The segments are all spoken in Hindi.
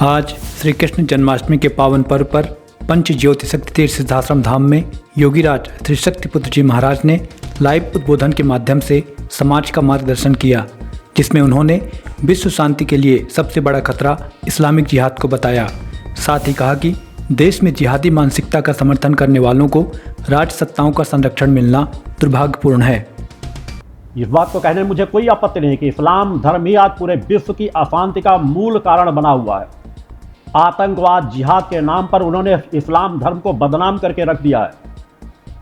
आज श्री कृष्ण जन्माष्टमी के पावन पर्व पर पंच ज्योति शक्ति तीर्थ सिद्धाश्रम धाम में योगीराज श्री शक्तिपुत्र जी महाराज ने लाइव उद्बोधन के माध्यम से समाज का मार्गदर्शन किया, जिसमें उन्होंने विश्व शांति के लिए सबसे बड़ा खतरा इस्लामिक जिहाद को बताया। साथ ही कहा कि देश में जिहादी मानसिकता का समर्थन करने वालों को राज सत्ताओं का संरक्षण मिलना दुर्भाग्यपूर्ण है। इस बात को कहने में मुझे कोई आपत्ति नहीं कि इस्लाम धर्म ही आज पूरे विश्व की अशांति का मूल कारण बना हुआ है। आतंकवाद जिहाद के नाम पर उन्होंने इस्लाम धर्म को बदनाम करके रख दिया है।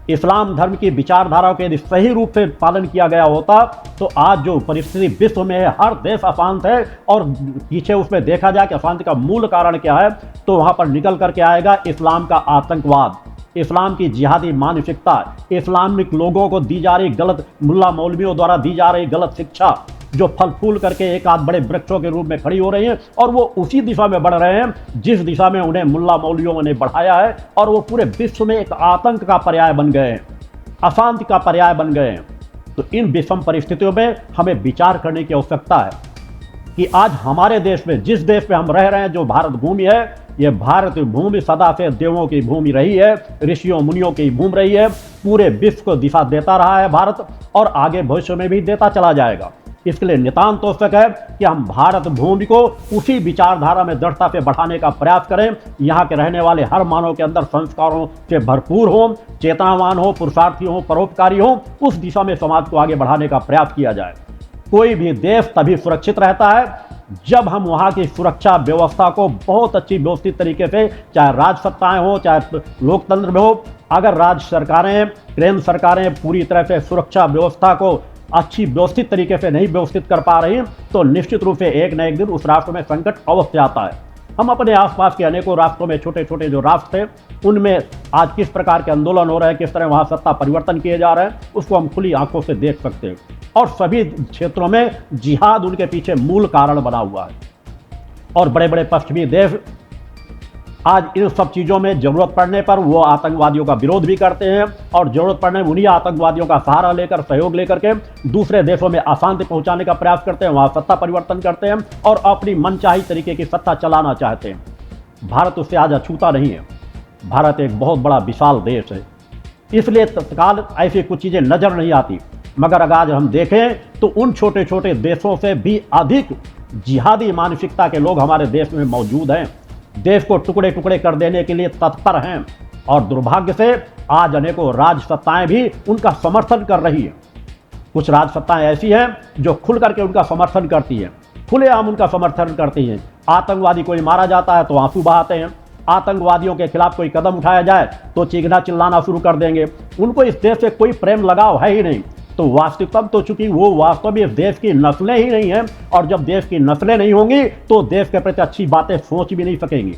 इस्लाम धर्म की विचारधाराओं के यदि सही रूप से पालन किया गया होता तो आज जो परिस्थिति विश्व में है, हर देश अशांत है और पीछे उसमें देखा जाए कि अशांति का मूल कारण क्या है तो वहां पर निकल करके आएगा इस्लाम का आतंकवाद, इस्लाम की जिहादी मानसिकता, इस्लामिक लोगों को दी जा रही गलत, मुल्ला मौलवियों द्वारा दी जा रही गलत शिक्षा जो फल फूल करके एक आध बड़े वृक्षों के रूप में खड़ी हो रही हैं और वो उसी दिशा में बढ़ रहे हैं जिस दिशा में उन्हें मुल्ला मौलवियों ने बढ़ाया है और वो पूरे विश्व में एक आतंक का पर्याय बन गए हैं, अशांति का पर्याय बन गए हैं। तो इन विषम परिस्थितियों में हमें विचार करने की आवश्यकता है कि आज हमारे देश में, जिस देश में हम रह रहे हैं, जो भारत भूमि है, ये भारत भूमि सदा से देवों की भूमि रही है, ऋषियों मुनियों की भूमि रही है, पूरे विश्व को दिशा देता रहा है भारत और आगे भविष्य में भी देता चला जाएगा। इसके लिए नितांत आवश्यक है कि हम भारत भूमि को उसी विचारधारा में दृढ़ता से बढ़ाने का प्रयास करें। यहाँ के रहने वाले हर मानव के अंदर संस्कारों से भरपूर हो, चेतनावान हो, पुरुषार्थी हो, परोपकारी हो, उस दिशा में समाज को आगे बढ़ाने का प्रयास किया जाए। कोई भी देश तभी सुरक्षित रहता है जब हम वहाँ की सुरक्षा व्यवस्था को बहुत अच्छी व्यवस्थित तरीके से, चाहे राज सत्ताएं हो, चाहे लोकतंत्र में हो, अगर राज्य सरकारें, केंद्र सरकारें पूरी तरह से सुरक्षा व्यवस्था को अच्छी व्यवस्थित तरीके से नहीं व्यवस्थित कर पा रही तो निश्चित रूप से एक न एक दिन उस राष्ट्र में संकट अवश्य आता है। हम अपने आसपास के अनेकों राष्ट्रों में, छोटे छोटे जो राष्ट्र थे, उनमें आज किस प्रकार के आंदोलन हो रहे हैं, किस तरह वहाँ सत्ता परिवर्तन किए जा रहे हैं, उसको हम खुली आंखों से देख सकते हैं। और सभी क्षेत्रों में जिहाद उनके पीछे मूल कारण बना हुआ है। और बड़े बड़े पश्चिमी देश आज इन सब चीज़ों में ज़रूरत पड़ने पर वो आतंकवादियों का विरोध भी करते हैं और ज़रूरत पड़ने उन्हीं आतंकवादियों का सहारा लेकर, सहयोग लेकर के दूसरे देशों में अशांति पहुंचाने का प्रयास करते हैं, वहाँ सत्ता परिवर्तन करते हैं और अपनी मनचाही तरीके की सत्ता चलाना चाहते हैं। भारत उससे आज अछूता नहीं है। भारत एक बहुत बड़ा विशाल देश है, इसलिए तत्काल ऐसी कुछ चीज़ें नज़र नहीं आती। मगर अगर आज हम देखें तो उन छोटे छोटे देशों से भी अधिक जिहादी मानसिकता के लोग हमारे देश में मौजूद हैं, देश को टुकड़े टुकड़े कर देने के लिए तत्पर हैं और दुर्भाग्य से आज अनेकों राज सत्ताएं भी उनका समर्थन कर रही हैं। कुछ राज सत्ताएं ऐसी हैं जो खुल करके उनका समर्थन करती हैं, खुलेआम उनका समर्थन करती हैं। आतंकवादी कोई मारा जाता है तो आंसू बहाते हैं, आतंकवादियों के खिलाफ कोई कदम उठाया जाए तो चीखना चिल्लाना शुरू कर देंगे। उनको इस देश से कोई प्रेम लगाव है ही नहीं। तो वास्तविकता तो चूंकि वो वास्तव में इस देश की नस्लें ही नहीं हैं और जब देश की नस्लें नहीं होंगी तो देश के प्रति अच्छी बातें सोच भी नहीं सकेंगी।